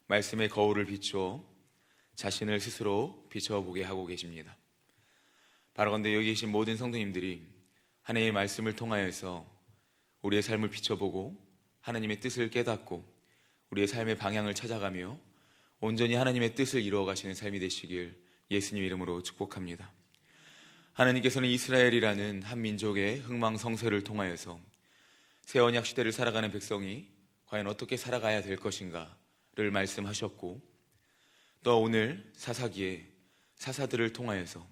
말씀의 거울을 비추어 자신을 스스로 비춰보게 하고 계십니다. 바라건대 여기 계신 모든 성도님들이 하나님의 말씀을 통하여서 우리의 삶을 비춰보고 하나님의 뜻을 깨닫고 우리의 삶의 방향을 찾아가며 온전히 하나님의 뜻을 이루어 가시는 삶이 되시길 예수님 이름으로 축복합니다. 하나님께서는 이스라엘이라는 한 민족의 흥망성쇠를 통하여서 새 언약 시대를 살아가는 백성이 과연 어떻게 살아가야 될 것인가를 말씀하셨고, 또 오늘 사사기에 사사들을 통하여서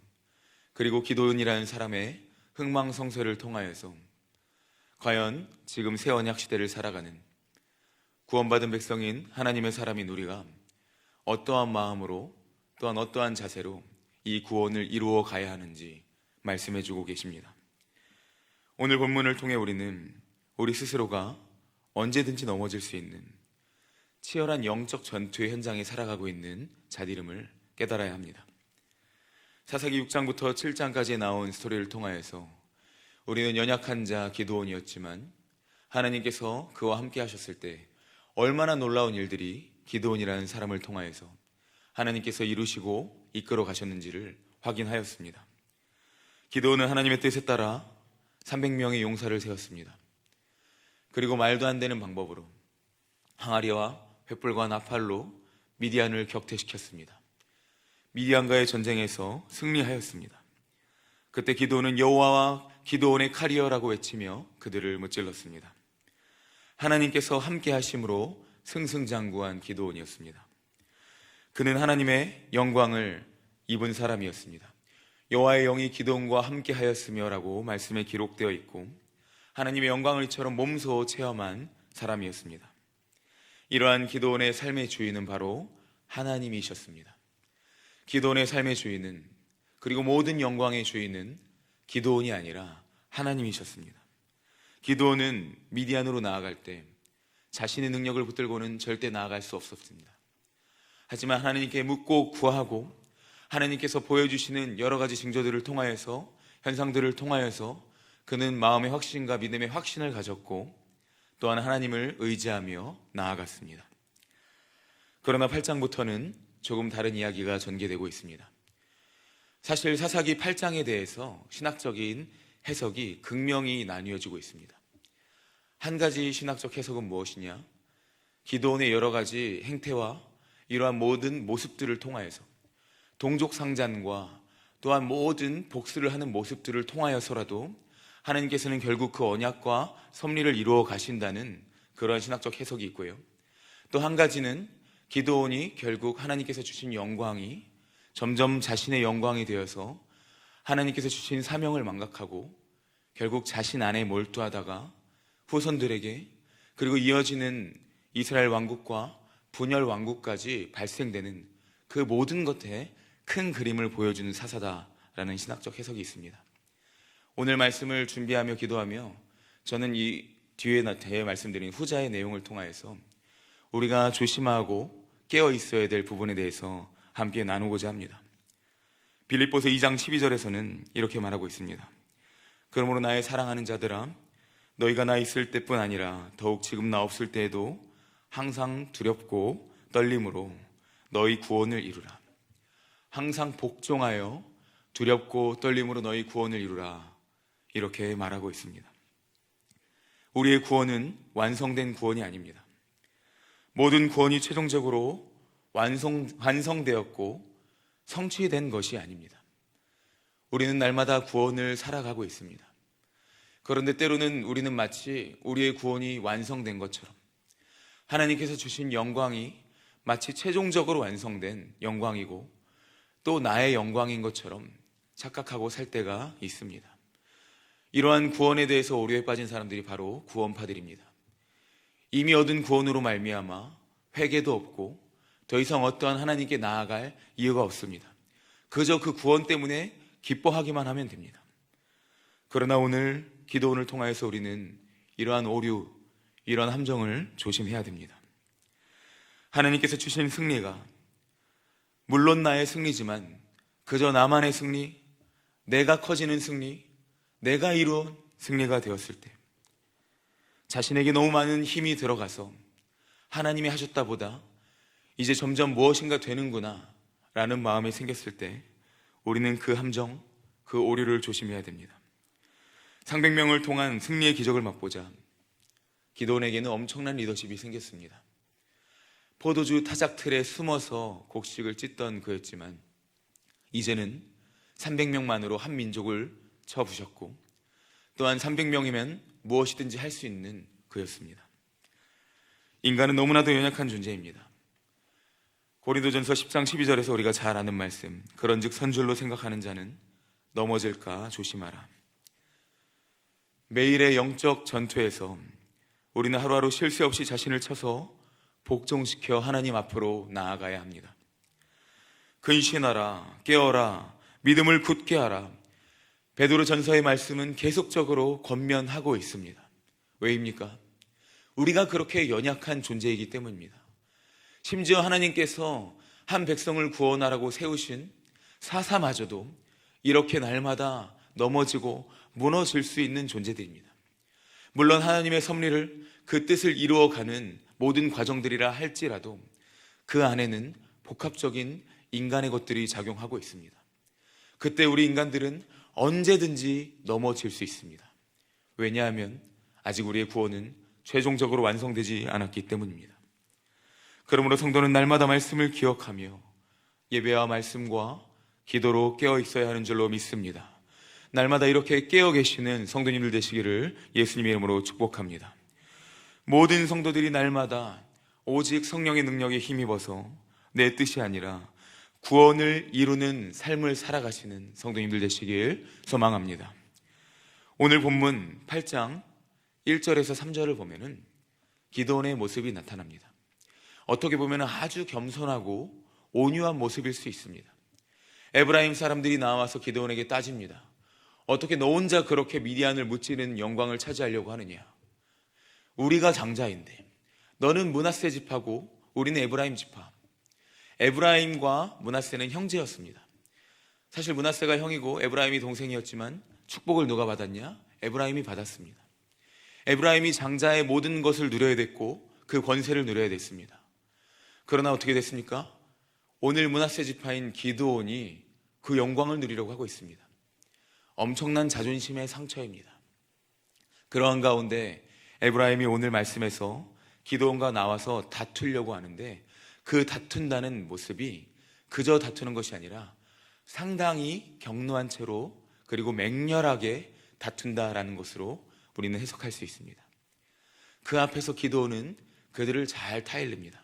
그리고 기도원이라는 사람의 흥망성쇠를 통하여서 과연 지금 새 언약 시대를 살아가는 구원받은 백성인 하나님의 사람인 우리가 어떠한 마음으로 또한 어떠한 자세로 이 구원을 이루어 가야 하는지 말씀해 주고 계십니다. 오늘 본문을 통해 우리는 우리 스스로가 언제든지 넘어질 수 있는 치열한 영적 전투의 현장에 살아가고 있는 자들임을 깨달아야 합니다. 사사기 6장부터 7장까지 나온 스토리를 통하여서 우리는 연약한 자 기드온이었지만 하나님께서 그와 함께 하셨을 때 얼마나 놀라운 일들이 기드온이라는 사람을 통하여서 하나님께서 이루시고 이끌어 가셨는지를 확인하였습니다. 기드온은 하나님의 뜻에 따라 300명의 용사를 세웠습니다. 그리고 말도 안 되는 방법으로 항아리와 횃불과 나팔로 미디안을 격퇴시켰습니다. 미디안과의 전쟁에서 승리하였습니다. 그때 기드온은 여호와와 기드온의 칼이여라고 외치며 그들을 무찔렀습니다. 하나님께서 함께 하심으로 승승장구한 기드온이었습니다. 그는 하나님의 영광을 입은 사람이었습니다. 여호와의 영이 기드온과 함께 하였으며라고 말씀에 기록되어 있고 하나님의 영광을 이처럼 몸소 체험한 사람이었습니다. 이러한 기드온의 삶의 주인은 바로 하나님이셨습니다. 기드온의 삶의 주인은, 그리고 모든 영광의 주인은 기드온이 아니라 하나님이셨습니다. 기드온은 미디안으로 나아갈 때 자신의 능력을 붙들고는 절대 나아갈 수 없었습니다. 하지만 하나님께 묻고 구하고 하나님께서 보여주시는 여러 가지 징조들을 통하여서, 현상들을 통하여서 그는 마음의 확신과 믿음의 확신을 가졌고 또한 하나님을 의지하며 나아갔습니다. 그러나 8장부터는 조금 다른 이야기가 전개되고 있습니다. 사실 사사기 8장에 대해서 신학적인 해석이 극명히 나뉘어지고 있습니다. 한 가지 신학적 해석은 무엇이냐? 기드온의 여러 가지 행태와 이러한 모든 모습들을 통하여서 동족상잔과 또한 모든 복수를 하는 모습들을 통하여서라도 하나님께서는 결국 그 언약과 섭리를 이루어 가신다는 그런 신학적 해석이 있고요. 또 한 가지는 기드온이 결국 하나님께서 주신 영광이 점점 자신의 영광이 되어서 하나님께서 주신 사명을 망각하고 결국 자신 안에 몰두하다가 후손들에게, 그리고 이어지는 이스라엘 왕국과 분열 왕국까지 발생되는 그 모든 것에 큰 그림을 보여주는 사사다라는 신학적 해석이 있습니다. 오늘 말씀을 준비하며 기도하며 저는 이 뒤에 말씀드린 후자의 내용을 통하여서 우리가 조심하고 깨어 있어야 될 부분에 대해서 함께 나누고자 합니다. 빌립보서 2장 12절에서는 이렇게 말하고 있습니다. 그러므로 나의 사랑하는 자들아, 너희가 나 있을 때뿐 아니라 더욱 지금 나 없을 때에도 항상 두렵고 떨림으로 너희 구원을 이루라. 항상 복종하여 두렵고 떨림으로 너희 구원을 이루라. 이렇게 말하고 있습니다. 우리의 구원은 완성된 구원이 아닙니다. 모든 구원이 최종적으로 완성되었고 성취된 것이 아닙니다. 우리는 날마다 구원을 살아가고 있습니다. 그런데 때로는 우리는 마치 우리의 구원이 완성된 것처럼, 하나님께서 주신 영광이 마치 최종적으로 완성된 영광이고 또 나의 영광인 것처럼 착각하고 살 때가 있습니다. 이러한 구원에 대해서 오류에 빠진 사람들이 바로 구원파들입니다. 이미 얻은 구원으로 말미암아 회개도 없고 더 이상 어떠한 하나님께 나아갈 이유가 없습니다. 그저 그 구원 때문에 기뻐하기만 하면 됩니다. 그러나 오늘 기도원을 통하여서 우리는 이러한 오류, 이러한 함정을 조심해야 됩니다. 하나님께서 주신 승리가 물론 나의 승리지만 그저 나만의 승리, 내가 커지는 승리, 내가 이룬 승리가 되었을 때 자신에게 너무 많은 힘이 들어가서 하나님이 하셨다보다 이제 점점 무엇인가 되는구나 라는 마음이 생겼을 때 우리는 그 함정, 그 오류를 조심해야 됩니다. 300명을 통한 승리의 기적을 맛보자 기드온에게는 엄청난 리더십이 생겼습니다. 포도주 타작 틀에 숨어서 곡식을 찢던 그였지만 이제는 300명만으로 한 민족을 쳐부셨고 또한 300명이면 무엇이든지 할 수 있는 그였습니다. 인간은 너무나도 연약한 존재입니다. 고린도전서 10장 12절에서 우리가 잘 아는 말씀, 그런즉 선줄로 생각하는 자는 넘어질까 조심하라. 매일의 영적 전투에서 우리는 하루하루 쉴 새 없이 자신을 쳐서 복종시켜 하나님 앞으로 나아가야 합니다. 근신하라, 깨어라, 믿음을 굳게 하라. 베드로 전서의 말씀은 계속적으로 권면하고 있습니다. 왜입니까? 우리가 그렇게 연약한 존재이기 때문입니다. 심지어 하나님께서 한 백성을 구원하라고 세우신 사사마저도 이렇게 날마다 넘어지고 무너질 수 있는 존재들입니다. 물론 하나님의 섭리를 그 뜻을 이루어가는 모든 과정들이라 할지라도 그 안에는 복합적인 인간의 것들이 작용하고 있습니다. 그때 우리 인간들은 언제든지 넘어질 수 있습니다. 왜냐하면 아직 우리의 구원은 최종적으로 완성되지 않았기 때문입니다. 그러므로 성도는 날마다 말씀을 기억하며 예배와 말씀과 기도로 깨어 있어야 하는 줄로 믿습니다. 날마다 이렇게 깨어 계시는 성도님들 되시기를 예수님의 이름으로 축복합니다. 모든 성도들이 날마다 오직 성령의 능력에 힘입어서 내 뜻이 아니라 구원을 이루는 삶을 살아가시는 성도님들 되시길 소망합니다. 오늘 본문 8장 1절에서 3절을 보면은 기드온의 모습이 나타납니다. 어떻게 보면 아주 겸손하고 온유한 모습일 수 있습니다. 에브라임 사람들이 나와서 기드온에게 따집니다. 어떻게 너 혼자 그렇게 미디안을 무찌르는 영광을 차지하려고 하느냐? 우리가 장자인데 너는 므낫세 지파고 우리는 에브라임 지파. 에브라임과 므낫세는 형제였습니다. 사실 므낫세가 형이고 에브라임이 동생이었지만 축복을 누가 받았냐? 에브라임이 받았습니다. 에브라임이 장자의 모든 것을 누려야 됐고 그 권세를 누려야 됐습니다. 그러나 어떻게 됐습니까? 오늘 므낫세 지파인 기드온이 그 영광을 누리려고 하고 있습니다. 엄청난 자존심의 상처입니다. 그러한 가운데 에브라임이 오늘 말씀에서 기드온과 나와서 다투려고 하는데 그 다툰다는 모습이 그저 다투는 것이 아니라 상당히 격노한 채로 그리고 맹렬하게 다툰다라는 것으로 우리는 해석할 수 있습니다. 그 앞에서 기드온은 그들을 잘 타일릅니다.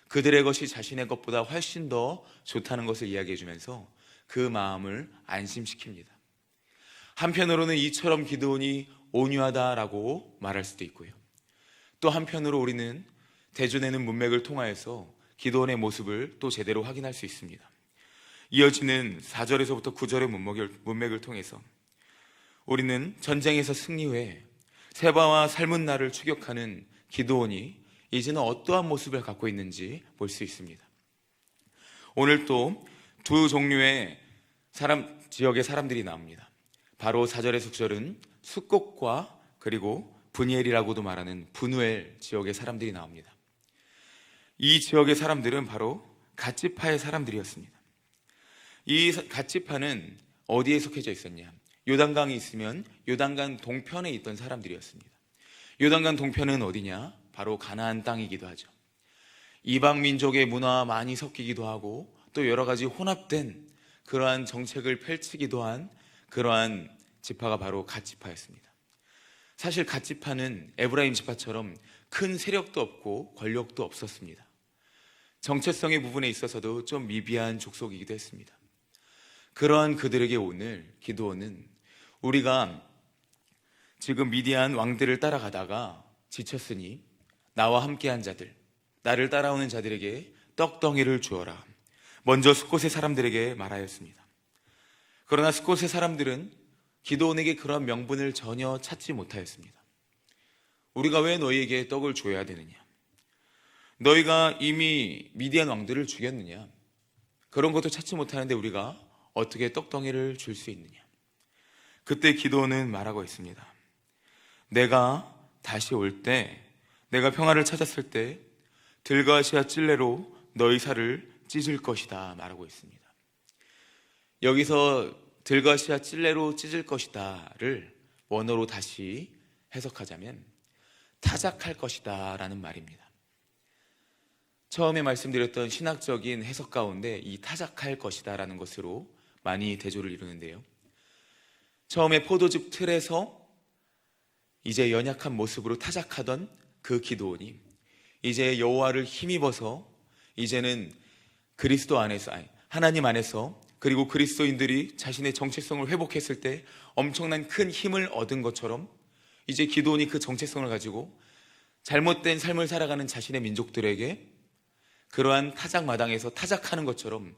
그들의 것이 자신의 것보다 훨씬 더 좋다는 것을 이야기해 주면서 그 마음을 안심시킵니다. 한편으로는 이처럼 기드온이 온유하다라고 말할 수도 있고요. 또 한편으로 우리는 대조되는 문맥을 통하여서 기드온의 모습을 또 제대로 확인할 수 있습니다. 이어지는 4절에서부터 9절의 문맥을 통해서 우리는 전쟁에서 승리 후에 세바와 살문나를 추격하는 기드온이 이제는 어떠한 모습을 갖고 있는지 볼 수 있습니다. 오늘 또 두 종류의 지역의 사람들이 나옵니다. 바로 4절에서 9절은 숫곡과 그리고 브니엘이라고도 말하는 브누엘 지역의 사람들이 나옵니다. 이 지역의 사람들은 바로 갓지파의 사람들이었습니다. 이 갓지파는 어디에 속해져 있었냐? 요단강이 있으면 요단강 동편에 있던 사람들이었습니다. 요단강 동편은 어디냐? 바로 가나안 땅이기도 하죠. 이방 민족의 문화와 많이 섞이기도 하고 또 여러 가지 혼합된 그러한 정책을 펼치기도 한 그러한 지파가 바로 갓지파였습니다. 사실 갓지파는 에브라임 지파처럼 큰 세력도 없고 권력도 없었습니다. 정체성의 부분에 있어서도 좀 미비한 족속이기도 했습니다. 그러한 그들에게 오늘 기드온은 우리가 지금 미디안 왕들을 따라가다가 지쳤으니 나와 함께한 자들, 나를 따라오는 자들에게 떡덩이를 주어라. 먼저 숫곳의 사람들에게 말하였습니다. 그러나 숫곳의 사람들은 기드온에게 그런 명분을 전혀 찾지 못하였습니다. 우리가 왜 너희에게 떡을 줘야 되느냐? 너희가 이미 미디안 왕들을 죽였느냐? 그런 것도 찾지 못하는데 우리가 어떻게 떡덩이를 줄 수 있느냐? 그때 기드온은 말하고 있습니다. 내가 다시 올 때, 내가 평화를 찾았을 때 들가시아 찔레로 너희 살을 찢을 것이다 말하고 있습니다. 여기서 들것이야 찔레로 찢을 것이다를 원어로 다시 해석하자면 타작할 것이다 라는 말입니다. 처음에 말씀드렸던 신학적인 해석 가운데 이 타작할 것이다 라는 것으로 많이 대조를 이루는데요, 처음에 포도즙 틀에서 이제 연약한 모습으로 타작하던 그 기드온이 이제 여호와를 힘입어서 이제는 그리스도 안에서, 하나님 안에서, 그리고 그리스도인들이 자신의 정체성을 회복했을 때 엄청난 큰 힘을 얻은 것처럼 이제 기드온이 그 정체성을 가지고 잘못된 삶을 살아가는 자신의 민족들에게 그러한 타작 마당에서 타작하는 것처럼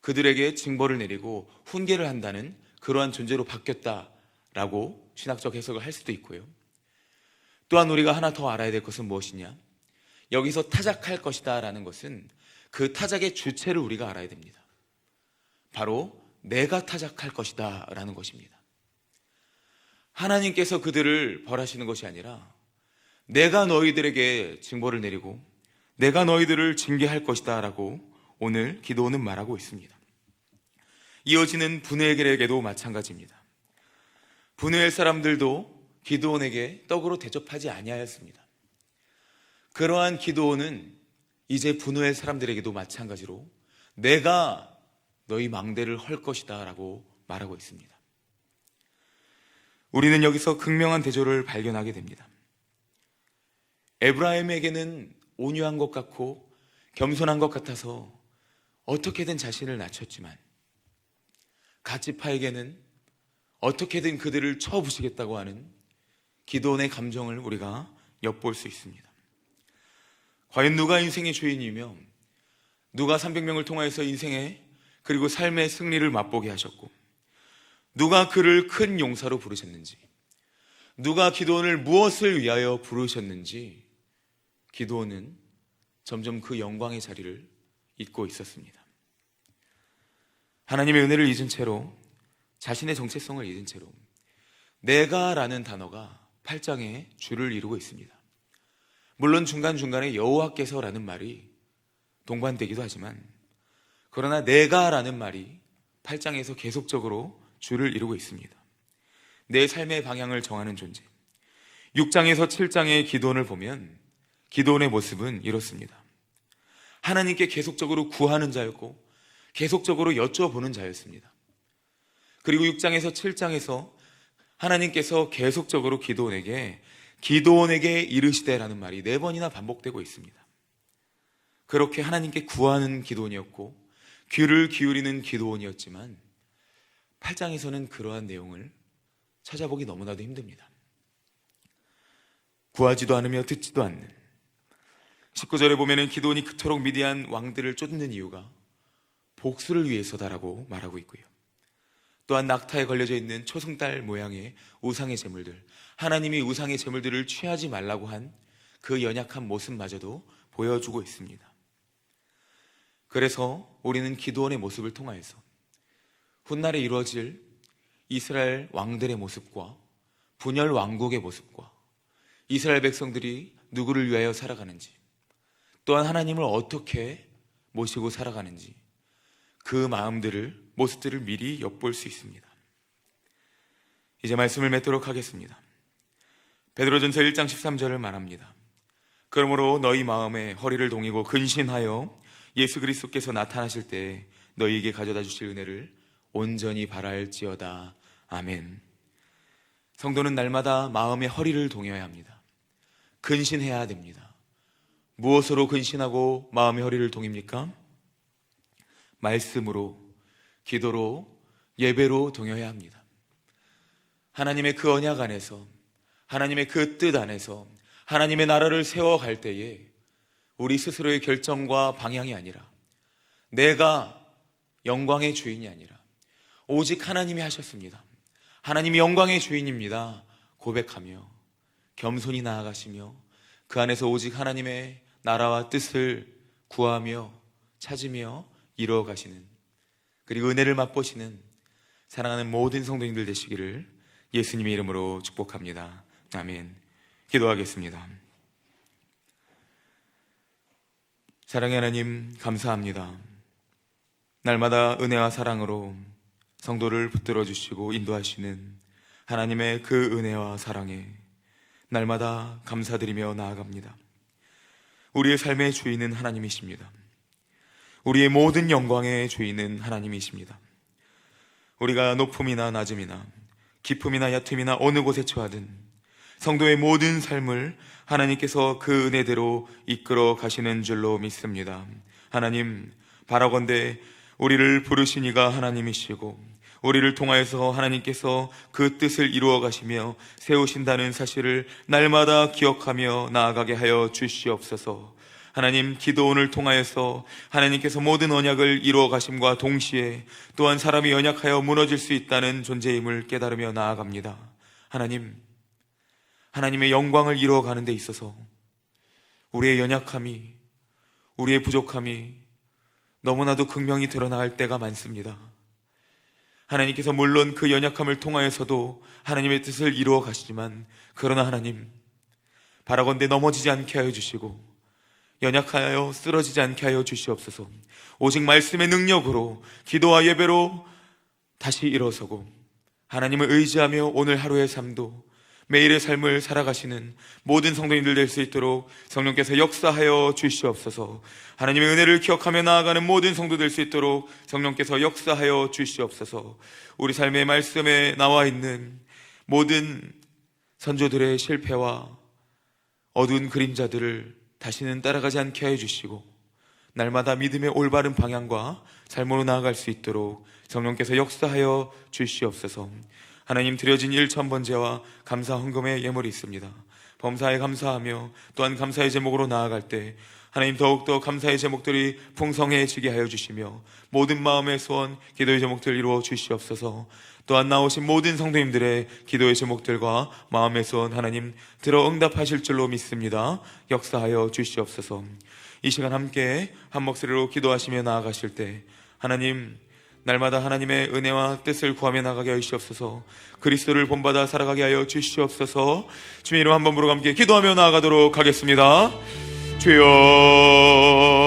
그들에게 징벌을 내리고 훈계를 한다는 그러한 존재로 바뀌었다라고 신학적 해석을 할 수도 있고요. 또한 우리가 하나 더 알아야 될 것은 무엇이냐, 여기서 타작할 것이다 라는 것은 그 타작의 주체를 우리가 알아야 됩니다. 바로 내가 타작할 것이다 라는 것입니다. 하나님께서 그들을 벌하시는 것이 아니라 내가 너희들에게 징벌을 내리고 내가 너희들을 징계할 것이다 라고 오늘 기드온은 말하고 있습니다. 이어지는 브누엘에게도 마찬가지입니다. 브누엘 사람들도 기드온에게 떡으로 대접하지 아니하였습니다. 그러한 기드온은 이제 브누엘 사람들에게도 마찬가지로 내가 너희 망대를 헐 것이다 라고 말하고 있습니다. 우리는 여기서 극명한 대조를 발견하게 됩니다. 에브라임에게는 온유한 것 같고 겸손한 것 같아서 어떻게든 자신을 낮췄지만 갓지파에게는 어떻게든 그들을 쳐부시겠다고 하는 기드온의 감정을 우리가 엿볼 수 있습니다. 과연 누가 인생의 주인이며 누가 300명을 통하여서 인생의 그리고 삶의 승리를 맛보게 하셨고 누가 그를 큰 용사로 부르셨는지, 누가 기드온을 무엇을 위하여 부르셨는지 기드온은 점점 그 영광의 자리를 잊고 있었습니다. 하나님의 은혜를 잊은 채로, 자신의 정체성을 잊은 채로 내가라는 단어가 8장에 줄을 이루고 있습니다. 물론 중간중간에 여호와께서라는 말이 동반되기도 하지만 그러나 내가라는 말이 8장에서 계속적으로 줄을 이루고 있습니다. 내 삶의 방향을 정하는 존재. 6장에서 7장의 기드온을 보면 기드온의 모습은 이렇습니다. 하나님께 계속적으로 구하는 자였고 계속적으로 여쭤보는 자였습니다. 그리고 6장에서 7장에서 하나님께서 계속적으로 기드온에게 이르시되라는 말이 4번이나 반복되고 있습니다. 그렇게 하나님께 구하는 기드온이었고 귀를 기울이는 기드온이었지만 8장에서는 그러한 내용을 찾아보기 너무나도 힘듭니다. 구하지도 않으며 듣지도 않는, 19절에 보면 기드온이 그토록 미디안 왕들을 쫓는 이유가 복수를 위해서다라고 말하고 있고요. 또한 낙타에 걸려져 있는 초승달 모양의 우상의 제물들, 하나님이 우상의 제물들을 취하지 말라고 한 그 연약한 모습마저도 보여주고 있습니다. 그래서 우리는 기드온의 모습을 통하여서 훗날에 이루어질 이스라엘 왕들의 모습과 분열 왕국의 모습과 이스라엘 백성들이 누구를 위하여 살아가는지, 또한 하나님을 어떻게 모시고 살아가는지 그 마음들을, 모습들을 미리 엿볼 수 있습니다. 이제 말씀을 맺도록 하겠습니다. 베드로전서 1장 13절을 말합니다. 그러므로 너희 마음에 허리를 동이고 근신하여 예수 그리스도께서 나타나실 때 너희에게 가져다 주실 은혜를 온전히 바랄지어다. 아멘. 성도는 날마다 마음의 허리를 동여야 합니다. 근신해야 됩니다. 무엇으로 근신하고 마음의 허리를 동입니까? 말씀으로, 기도로, 예배로 동여야 합니다. 하나님의 그 언약 안에서, 하나님의 그 뜻 안에서 하나님의 나라를 세워갈 때에 우리 스스로의 결정과 방향이 아니라 내가 영광의 주인이 아니라 오직 하나님이 하셨습니다. 하나님이 영광의 주인입니다. 고백하며 겸손히 나아가시며 그 안에서 오직 하나님의 나라와 뜻을 구하며 찾으며 이루어가시는, 그리고 은혜를 맛보시는 사랑하는 모든 성도님들 되시기를 예수님의 이름으로 축복합니다. 아멘. 기도하겠습니다. 사랑의 하나님, 감사합니다. 날마다 은혜와 사랑으로 성도를 붙들어 주시고 인도하시는 하나님의 그 은혜와 사랑에 날마다 감사드리며 나아갑니다. 우리의 삶의 주인은 하나님이십니다. 우리의 모든 영광의 주인은 하나님이십니다. 우리가 높음이나 낮음이나 깊음이나 얕음이나 어느 곳에 처하든 성도의 모든 삶을 하나님께서 그 은혜대로 이끌어 가시는 줄로 믿습니다. 하나님, 바라건대 우리를 부르신 이가 하나님이시고 우리를 통하여서 하나님께서 그 뜻을 이루어 가시며 세우신다는 사실을 날마다 기억하며 나아가게 하여 주시옵소서. 하나님, 기도원을 통하여서 하나님께서 모든 언약을 이루어 가심과 동시에 또한 사람이 연약하여 무너질 수 있다는 존재임을 깨달으며 나아갑니다. 하나님, 하나님의 영광을 이루어 가는 데 있어서 우리의 연약함이, 우리의 부족함이 너무나도 극명히 드러날 때가 많습니다. 하나님께서 물론 그 연약함을 통하여서도 하나님의 뜻을 이루어 가시지만, 그러나 하나님, 바라건대 넘어지지 않게 하여 주시고 연약하여 쓰러지지 않게 하여 주시옵소서. 오직 말씀의 능력으로 기도와 예배로 다시 일어서고 하나님을 의지하며 오늘 하루의 삶도 매일의 삶을 살아가시는 모든 성도님들 될 수 있도록 성령께서 역사하여 주시옵소서. 하나님의 은혜를 기억하며 나아가는 모든 성도 될 수 있도록 성령께서 역사하여 주시옵소서. 우리 삶의 말씀에 나와 있는 모든 선조들의 실패와 어두운 그림자들을 다시는 따라가지 않게 하여 주시고 날마다 믿음의 올바른 방향과 삶으로 나아갈 수 있도록 성령께서 역사하여 주시옵소서. 하나님, 드려진 1,000번제와 감사 헌금의 예물이 있습니다. 범사에 감사하며 또한 감사의 제목으로 나아갈 때 하나님, 더욱더 감사의 제목들이 풍성해지게 하여 주시며 모든 마음의 소원, 기도의 제목들 이루어 주시옵소서. 또한 나오신 모든 성도님들의 기도의 제목들과 마음의 소원 하나님 들어 응답하실 줄로 믿습니다. 역사하여 주시옵소서. 이 시간 함께 한 목소리로 기도하시며 나아가실 때 하나님, 날마다 하나님의 은혜와 뜻을 구하며 나가게 하여 주시옵소서. 그리스도를 본받아 살아가게 하여 주시옵소서. 주의 이름 한 번 부르고 함께 기도하며 나아가도록 하겠습니다. 주여